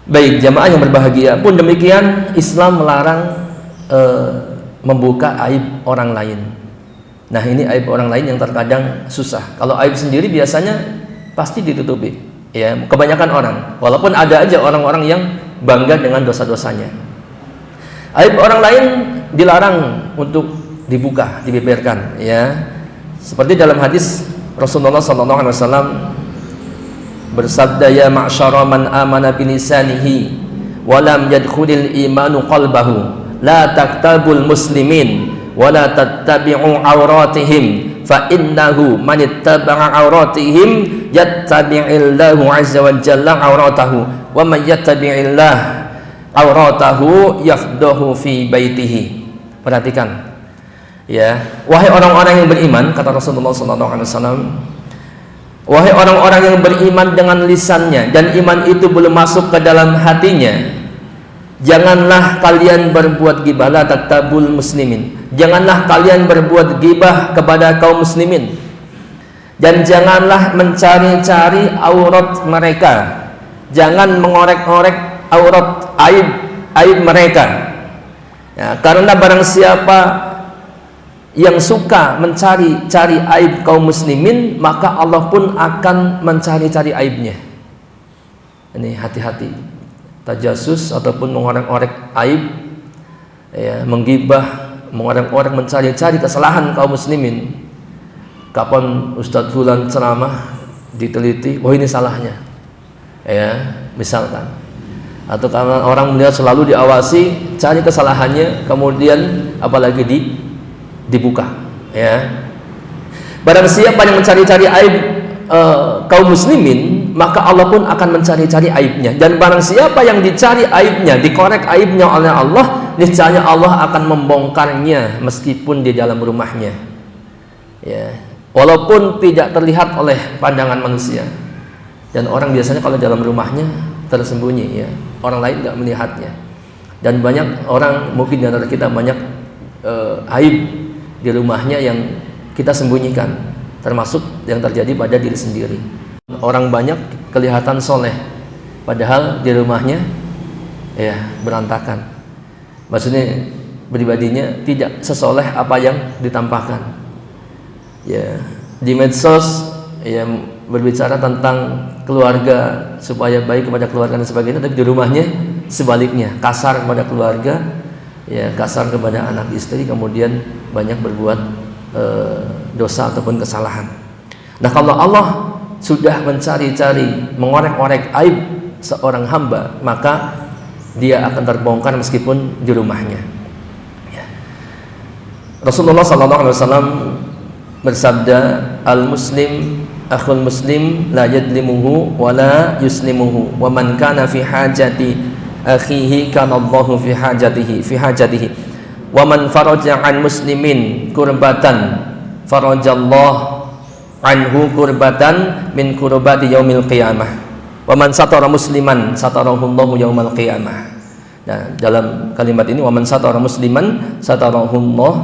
Baik jamaah yang berbahagia, pun demikian Islam melarang membuka aib orang lain. Nah ini aib orang lain yang terkadang susah. Kalau aib sendiri biasanya pasti ditutupi, ya kebanyakan orang. Walaupun ada aja orang-orang yang bangga dengan dosa-dosanya. Aib orang lain dilarang untuk dibuka, dibeberkan, ya. Seperti dalam hadis Rasulullah SAW bersabda, ya ma'syara man amana bilisanihi wa lam yadkhulil imanu qalbahu la taktabul muslimin wa la tattabi'u awratihim fa innahu man ittaba'a awratihim yattabi'illahu azza wa jalla awratahu wa man yattabi'illah awratahu yafdahu fi baitihi. Perhatikan, ya, wahai orang-orang yang beriman, kata Rasulullah SAW, wahai orang-orang yang beriman dengan lisannya dan iman itu belum masuk ke dalam hatinya, janganlah kalian berbuat ghibah, la taktabul muslimin, janganlah kalian berbuat ghibah kepada kaum muslimin, dan janganlah mencari-cari aurat mereka, jangan mengorek-orek aurat aib mereka, ya, karena barang siapa yang suka mencari-cari aib kaum muslimin, maka Allah pun akan mencari-cari aibnya. Ini hati-hati, tajasus ataupun mengorek-orek aib, ya, menggibah, mengorek-orek, mencari-cari kesalahan kaum muslimin. Kapan Ustadz Fulan ceramah diteliti, oh ini salahnya, ya, misalkan. Atau karena orang melihat selalu diawasi, cari kesalahannya, kemudian apalagi dibuka, ya. Barang siapa yang mencari-cari aib kaum muslimin, maka Allah pun akan mencari-cari aibnya. Dan barang siapa yang dicari aibnya, dikorek aibnya oleh Allah, niscaya Allah akan membongkarnya meskipun di dalam rumahnya, ya, walaupun tidak terlihat oleh pandangan manusia. Dan orang biasanya kalau dalam rumahnya tersembunyi, ya, orang lain tidak melihatnya. Dan banyak orang, mungkin di antara kita banyak aib di rumahnya yang kita sembunyikan, termasuk yang terjadi pada diri sendiri. Orang banyak kelihatan soleh, padahal di rumahnya, ya, berantakan. Maksudnya pribadinya tidak sesoleh apa yang ditampakkan. Ya, di medsos, ya, berbicara tentang keluarga supaya baik kepada keluarga dan sebagainya, tapi di rumahnya sebaliknya, kasar kepada keluarga, ya, kasar kepada anak istri, kemudian banyak berbuat dosa ataupun kesalahan. Nah, kalau Allah sudah mencari-cari, mengorek-orek aib seorang hamba, maka dia akan terbongkar meskipun di rumahnya, ya. Rasulullah SAW bersabda, al muslim akhul muslim la yadlimuhu wa la yuslimuhu wa man kana fi hajati akhihi kana Allahu fi hajatihi wa man faraja an muslimin kurbatan farajallahu anhu kurbatan min kurbati yaumil qiyamah wa man satara musliman satarahu Allahu yaumal qiyamah. Nah, dalam kalimat ini, wa man satara musliman satarahu Allah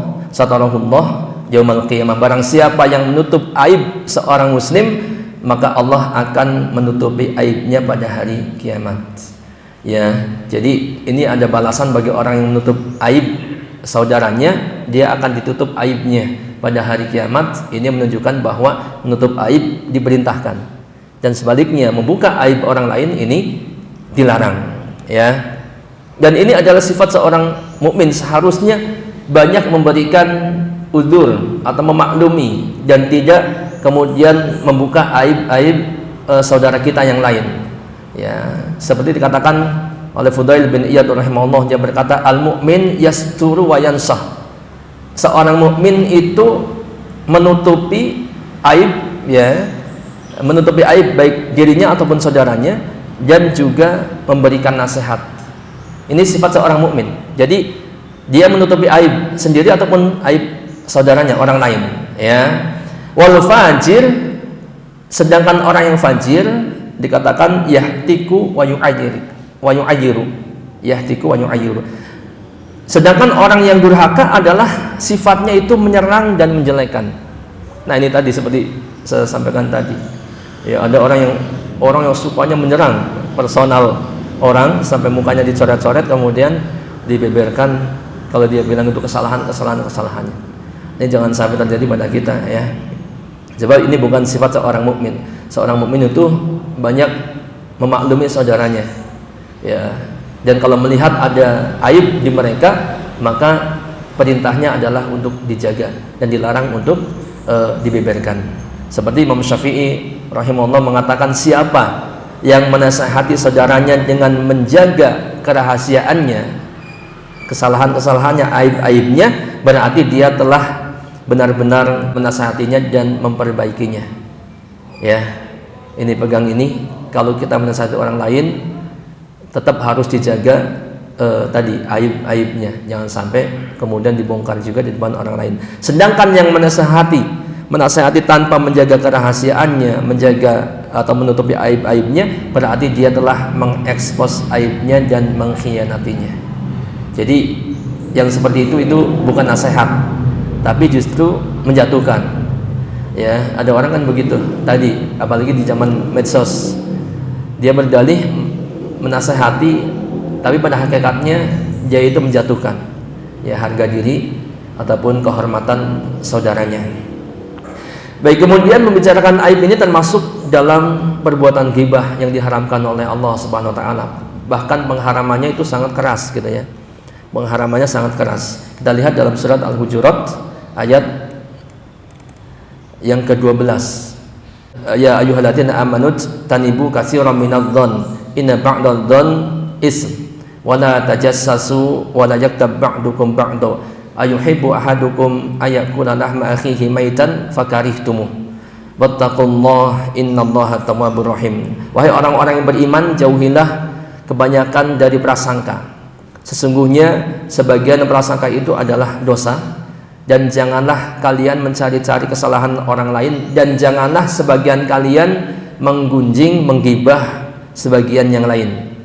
yaumal qiyamah, barang siapa yang menutup aib seorang muslim, maka Allah akan menutupi aibnya pada hari kiamat, ya. Jadi ini ada balasan bagi orang yang menutup aib saudaranya, dia akan ditutup aibnya pada hari kiamat. Ini menunjukkan bahwa menutup aib diperintahkan, dan sebaliknya membuka aib orang lain ini dilarang, ya. Dan ini adalah sifat seorang mukmin, seharusnya banyak memberikan udzur atau memaklumi dan tidak kemudian membuka aib-aib saudara kita yang lain, ya. Seperti dikatakan oleh Fudail bin Iyad rahimahullah, dia berkata, al mukmin yasturu wa yansah, seorang mukmin itu menutupi aib, ya, menutupi aib baik dirinya ataupun saudaranya, dan juga memberikan nasihat. Ini sifat seorang mukmin. Jadi dia menutupi aib sendiri ataupun aib saudaranya, orang lain, ya. Wal fajir, sedangkan orang yang fajir dikatakan yahtiku wa yu'ayyiru, yahtiku wa yu'ayyiru. Sedangkan orang yang durhaka adalah sifatnya itu menyerang dan menjelekan. Nah, ini tadi seperti saya sampaikan tadi, ya, ada orang yang sukanya menyerang personal orang sampai mukanya dicoret-coret kemudian dibeberkan kalau dia bilang itu kesalahannya. Ini jangan sampai terjadi pada kita ya. Sebab ini bukan sifat seorang mukmin. Seorang mukmin itu banyak memaklumi saudaranya. Ya. Dan kalau melihat ada aib di mereka, maka perintahnya adalah untuk dijaga dan dilarang untuk dibeberkan. Seperti Imam Syafi'i rahimahullah mengatakan, siapa yang menasihati saudaranya dengan menjaga kerahasiaannya, kesalahan-kesalahannya, aib-aibnya, berarti dia telah benar-benar menasihatinya dan memperbaikinya. Ya, ini pegang ini. Kalau kita menasihati orang lain, tetap harus dijaga tadi aib-aibnya, jangan sampai kemudian dibongkar juga di depan orang lain. Sedangkan yang menasihati tanpa menjaga kerahasiaannya, menjaga atau menutupi aib-aibnya, berarti dia telah mengekspos aibnya dan mengkhianatinya. Jadi yang seperti itu bukan nasihat, tapi justru menjatuhkan. Ya, ada orang kan begitu tadi, apalagi di zaman medsos, dia berdalih menasihati, tapi pada hakikatnya dia itu menjatuhkan ya harga diri ataupun kehormatan saudaranya. Baik, kemudian membicarakan aib ini termasuk dalam perbuatan ghibah yang diharamkan oleh Allah Subhanahu wa taala. Bahkan pengharamannya itu sangat keras gitu ya. Pengharamannya sangat keras. Kita lihat dalam surat Al-Hujurat ayat yang ke-12. Ya ayyuhalladzina amanu tanibu katsiran minadh-dhon inna ba'dadh-dhon ism wa la tajassasu wa la yaktab ba'dukum ba'da ayuhibbu ahadukum ayakula lahma akhihi maitan fakarihtumuh wattaqullaha innallaha tawwabur rahim. Wahai orang-orang yang beriman, jauhilah kebanyakan dari prasangka. Sesungguhnya sebagian prasangka itu adalah dosa, dan janganlah kalian mencari-cari kesalahan orang lain, dan janganlah sebagian kalian menggunjing, menggibah sebagian yang lain.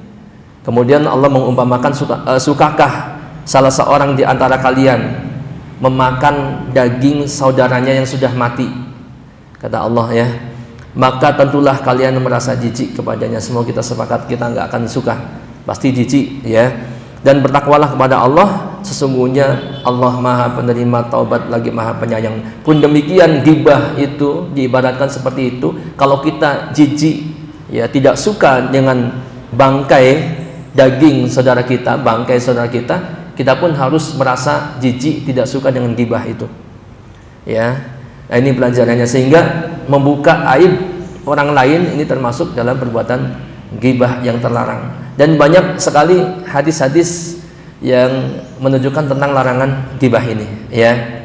Kemudian Allah mengumpamakan sukakah salah seorang di antara kalian memakan daging saudaranya yang sudah mati? Kata Allah ya, maka tentulah kalian merasa jijik kepadanya. Semua kita sepakat kita nggak akan suka, pasti jijik ya. Dan bertakwalah kepada Allah, sesungguhnya Allah Maha Penerima taubat lagi Maha Penyayang. Pun demikian ghibah itu diibaratkan seperti itu. Kalau kita jijik ya, tidak suka dengan bangkai daging saudara kita, bangkai saudara kita pun harus merasa jijik, tidak suka dengan ghibah itu. Ya. Nah, ini pelajarannya, sehingga membuka aib orang lain ini termasuk dalam perbuatan ghibah yang terlarang. Dan banyak sekali hadis-hadis yang menunjukkan tentang larangan ghibah ini, ya.